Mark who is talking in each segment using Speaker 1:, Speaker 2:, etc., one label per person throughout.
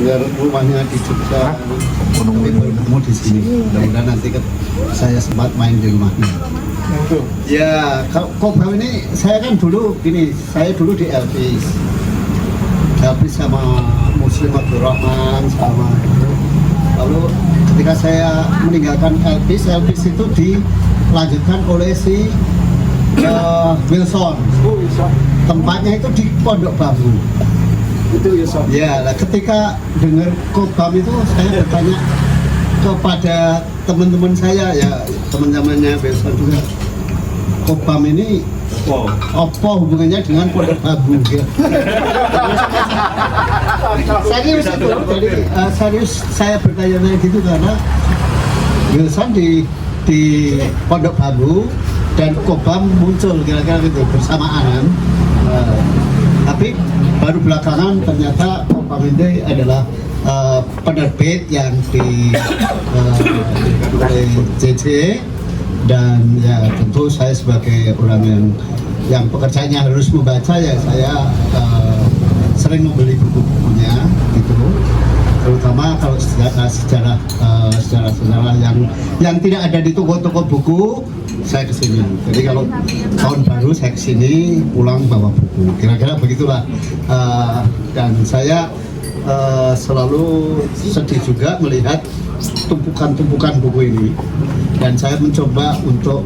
Speaker 1: dengar rumahnya di Jogja, tapi baru ketemu di sini. Mudah-mudahan nanti saya sempat main di rumahnya. Ya, kalau Kobam ini saya kan dulu gini, saya dulu di Elvis sama Muslim Abdul Rahman sama itu. Lalu ketika saya meninggalkan Elvis itu dilanjutkan oleh si Wilson. Tempatnya itu di Pondok Bambu. Itu Wilson. Ya, nah ketika dengar Kobam itu saya bertanya kepada teman-teman saya, ya teman-temannya Wilson juga. Kobam ini apa hubungannya dengan Pondok Bambu? Ya. Serius itu, jadi serius saya bertanya gitu karena Wilson di Pondok Bambu dan Kobam muncul kira-kira gitu bersamaan. Tapi baru belakangan ternyata Kobam ini adalah penerbit yang oleh JJ. Dan ya tentu saya sebagai orang yang pekerjaannya harus membaca, ya saya sering membeli buku-bukunya gitu, terutama kalau sejarah yang tidak ada di toko-toko buku saya kesini. Jadi kalau tahun baru saya kesini pulang bawa buku, kira-kira begitulah. Dan saya selalu sedih juga melihat tumpukan buku ini, dan saya mencoba untuk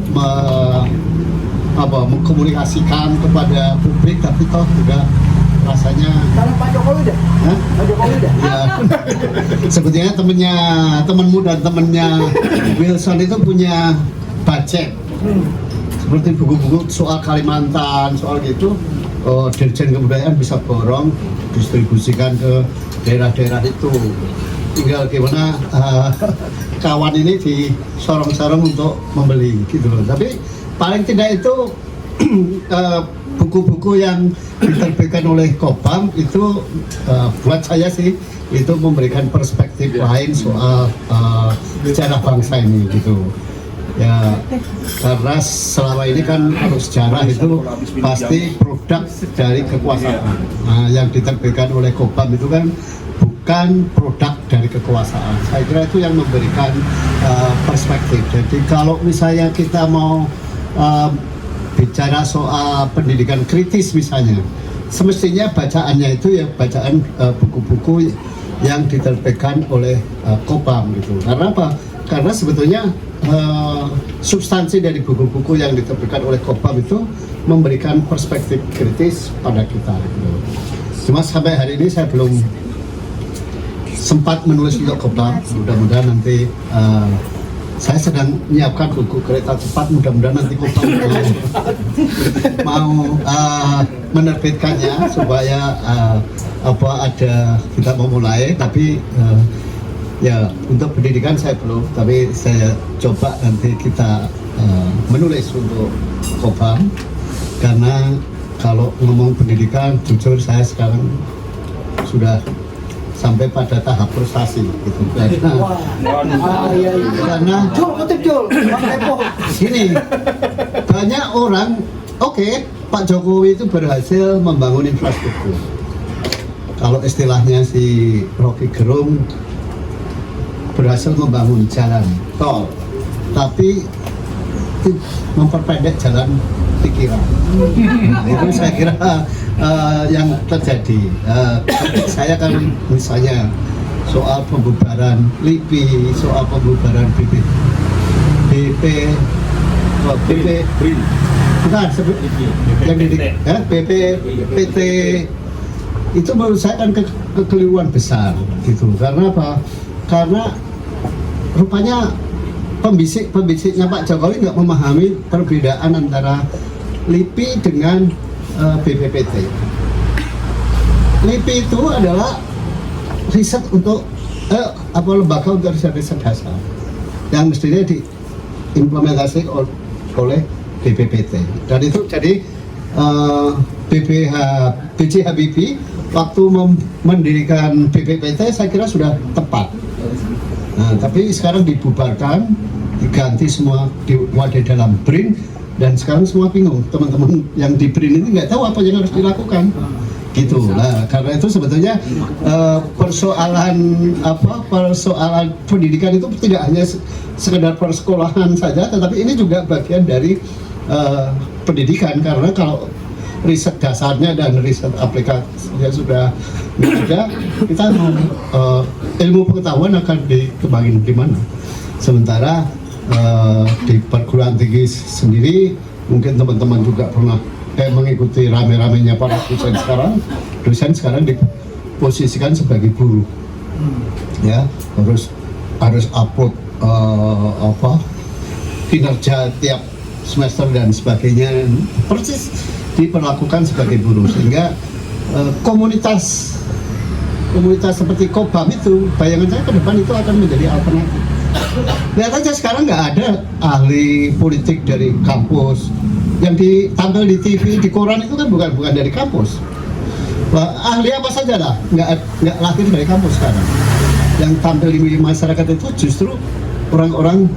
Speaker 1: mengkomunikasikan kepada publik, tapi toh juga rasanya
Speaker 2: kalau Pak Jokowi dah, Pak Jokowi dah.
Speaker 1: Ya, sebetulnya temanmu dan temennya Wilson itu punya budget seperti buku-buku soal Kalimantan, soal gitu. Dirjen Kebudayaan bisa borong distribusikan ke daerah-daerah itu. Tinggal gimana kawan ini disorong-sorong untuk membeli gitu loh. Tapi paling tidak itu buku-buku yang diterbitkan oleh Kobam itu buat saya sih itu memberikan perspektif lain soal sejarah bangsa ini gitu. Ya, karena selama ini kan kalau sejarah itu pasti produk dari kekuasaan. Nah, yang diterbitkan oleh Kobam itu kan bukan produk dari kekuasaan. Saya kira itu yang memberikan perspektif. Jadi kalau misalnya kita mau bicara soal pendidikan kritis misalnya, semestinya bacaannya itu ya bacaan buku-buku yang diterbitkan oleh Kobam gitu. Karena apa? Karena sebetulnya substansi dari buku-buku yang diterbitkan oleh Kobam itu memberikan perspektif kritis pada kita gitu. Cuma sampai hari ini saya belum sempat menulis untuk Kobam. Mudah-mudahan nanti saya sedang menyiapkan buku kereta cepat, mudah-mudahan nanti Kobam mau menerbitkannya supaya ada kita mau mulai. Tapi ya untuk pendidikan saya belum, tapi saya coba nanti kita menulis untuk Kobam, karena kalau ngomong pendidikan jujur saya sekarang sudah sampai pada tahap frustasi gitu. Karena gini, banyak orang Pak Jokowi itu berhasil membangun infrastruktur. Kalau istilahnya si Rocky Gerung berhasil membangun jalan tol, tapi memperpendek jalan pikiran. Nah, itu saya kira yang terjadi. Saya kan misalnya soal pembubaran LIPI, soal pembubaran BPPT itu menurut saya kan kekeliruan besar gitu. Karena apa? Karena rupanya pembisik-pembisiknya Pak Jokowi nggak memahami perbedaan antara LIPI dengan BPPT. LIPI itu adalah riset untuk lembaga untuk riset dasar yang mestinya diimplementasi oleh BPPT. Dan itu jadi BJ Habibie waktu mendirikan BPPT saya kira sudah tepat. Nah, tapi sekarang dibubarkan, diganti semua di dalam BRIN, dan sekarang semua bingung. Teman-teman yang di BRIN ini nggak tahu apa yang harus dilakukan. gitu. Nah, karena itu sebetulnya persoalan pendidikan itu tidak hanya sekedar persekolahan saja, tetapi ini juga bagian dari pendidikan, karena kalau riset dasarnya dan riset aplikasinya sudah ada, kita ilmu pengetahuan akan dikembangin di mana. Sementara di perguruan tinggi sendiri, mungkin teman-teman juga pernah mengikuti rame-ramenya para dosen sekarang diposisikan sebagai guru, ya harus upload kinerja tiap semester dan sebagainya, persis diperlakukan sebagai guru, sehingga komunitas seperti Kobam itu, bayangan saya ke depan itu akan menjadi alternatif. Lihat aja sekarang nggak ada ahli politik dari kampus, yang ditampil di TV, di koran itu kan bukan dari kampus. Ahli apa saja lah, nggak lahir dari kampus sekarang. Yang tampil di masyarakat itu justru orang-orang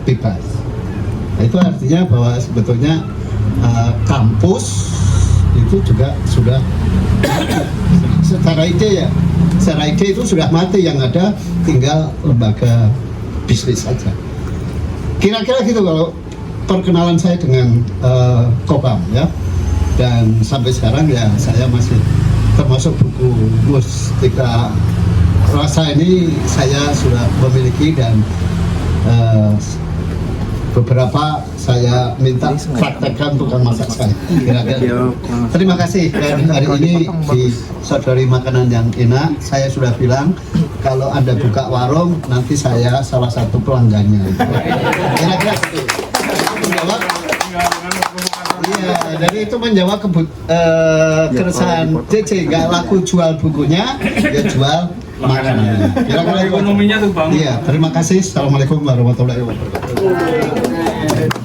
Speaker 1: bebas. Nah, itu artinya bahwa sebetulnya kampus itu juga sudah secara ide itu sudah mati, yang ada tinggal lembaga bisnis saja. Kira-kira gitu kalau perkenalan saya dengan Kobam, ya. Dan sampai sekarang ya saya masih termasuk buku Mustika Rasa ini saya sudah memiliki, dan beberapa saya minta praktekkan tukang masak saya. Kira-kira. Terima kasih. Dan hari ini di Saudari Makanan yang Enak, saya sudah bilang kalau Anda buka warung, nanti saya salah satu pelanggannya. Kira-kira gitu. Menjawab. Iya, jadi itu menjawab keresahan CC, nggak laku jual bukunya, dia jual makanan. Kira-kira
Speaker 3: ekonominya tuh Bang.
Speaker 1: Iya, terima kasih. Assalamualaikum warahmatullahi wabarakatuh.